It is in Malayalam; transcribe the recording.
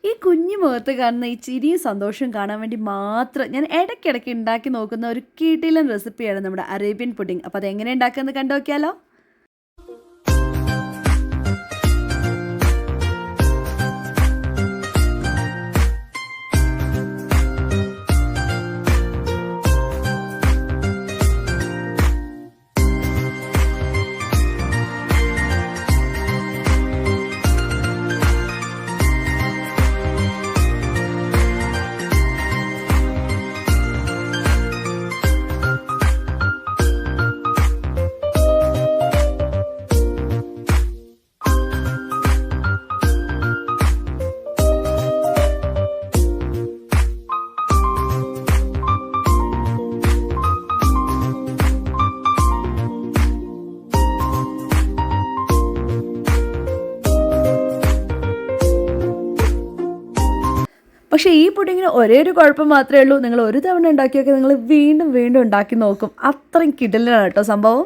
ഈ കുഞ്ഞു മുഖത്ത് കാണുന്ന ഈ ചിരിയും സന്തോഷവും കാണാൻ വേണ്ടി മാത്രം ഞാൻ ഇടയ്ക്കിടയ്ക്ക് ഉണ്ടാക്കി നോക്കുന്ന ഒരു കിടിലൻ റെസിപ്പിയാണ് നമ്മുടെ അറേബ്യൻ പുഡിംഗ്. അപ്പോൾ അതെങ്ങനെ ഉണ്ടാക്കുന്നത് കണ്ടു നോക്കിയാലോ. പക്ഷേ ഈ പുഡിങ്ങിന് ഒരേ ഒരു കുഴപ്പം മാത്രമേ ഉള്ളൂ. നിങ്ങൾ ഒരു തവണ ഉണ്ടാക്കിയൊക്കെ നിങ്ങൾ വീണ്ടും വീണ്ടും ഉണ്ടാക്കി നോക്കും. അത്രയും കിടിലനാണ് കേട്ടോ സംഭവം.